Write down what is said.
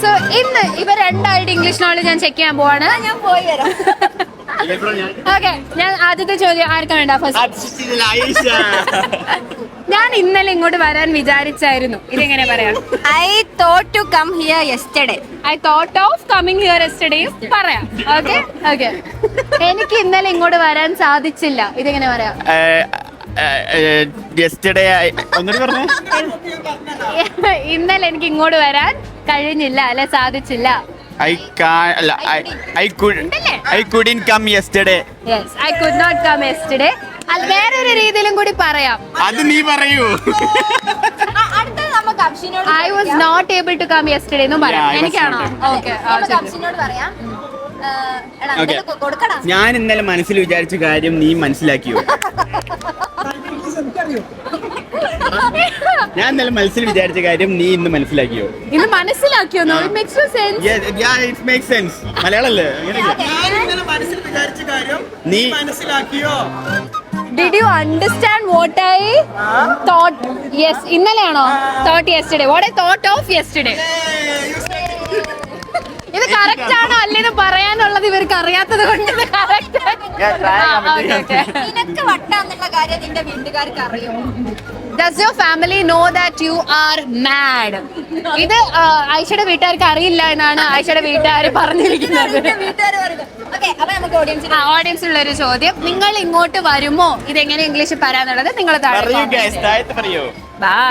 So ഇന്ന് ഇവർ രണ്ടാളുടെ English knowledge ഞാൻ ചെക്ക് ചെയ്യാൻ പോവാണ്. ഞാൻ പോയി വരാം. ഓക്കെ, ഞാൻ ആദ്യത്തെ ചോദ്യം ആർക്കാ വേണ്ട? ഫസ്റ്റ്. ഞാൻ ഇന്നലെ ഇങ്ങോട്ട് വരാൻ വിചാരിച്ചായിരുന്നു. ഇതെങ്ങനെ പറയാം? I thought to come here yesterday. I thought of coming here യെസ്റ്റർഡേയും പറയാം. Okay okay. എനിക്ക് ഇന്നലെ ഇങ്ങോട്ട് വരാൻ സാധിച്ചില്ല. ഇതെങ്ങനെ പറയാം? ഇന്നലെ എനിക്ക് ഇങ്ങോട്ട് വരാൻ കഴിഞ്ഞില്ല അല്ലെ സാധിച്ചില്ല. I couldn't come yesterday. Yes, I could not come yesterday. വേറൊരു രീതിയിലും കൂടി പറയാം. അത് നീ പറയൂ. അടുത്തത് നമുക്ക് അബ്ഷിനോട് I was not able to come yesterday എന്നും പറയാം. Yeah, I was എനിക്കാണോ? not okay. നമുക്ക് അബ്ഷിനോട് പറയാം. എടാ, Okay. നിനക്ക് കൊടുക്കടാ. ഞാൻ ഇന്നലെ മനസ്സിൽ വിചാരിച്ച കാര്യം നീ മനസ്സിലാക്കിയോ? ഞാൻ ഇന്നലെ മനസ്സിൽ വിചാരിച്ച കാര്യം നീ ഇന്ന് മനസ്സിലാക്കിയോ? ഇന്ന് മനസ്സിലാക്കിയോന്നോ? It makes no sense. Yeah, it makes sense. മലയാളല്ലേ? നീ മനസ്സിലാക്കിയോ? Did you understand what I thought? Yes, ഇന്നലെയാണോ? Thought yesterday. What I thought of yesterday. ഇത് കറക്റ്റ് ആണോ അല്ലെന്ന് പറയാനുള്ളത് ഇവർക്ക് അറിയാത്തത് കൊണ്ട് ഇത് കറക്റ്റ്. നിനക്ക് വട്ടാന്നുള്ള കാര്യം നിന്റെ വീട്ടുകാർക്ക് അറിയോ? Does your family know that you are mad? ഇത് ആയിഷയുടെ വീട്ടുകാർക്ക് അറിയില്ല എന്നാണ് ആയിഷയുടെ വീട്ടുകാർ പറഞ്ഞിരിക്കുന്നത്. വീട്ടുകാർ പറയുന്നത്. Okay, അപ്പൊ നമുക്ക് ഓഡിയൻസിന് ഓഡിയൻസ് ഉള്ള ഒരു ചോദ്യം, നിങ്ങൾ ഇങ്ങോട്ട് വരുമോ? ഇതെങ്ങനെ ഇംഗ്ലീഷിൽ പറയാന്നുള്ളത് നിങ്ങൾ താഴെ പറയൂ. Bye.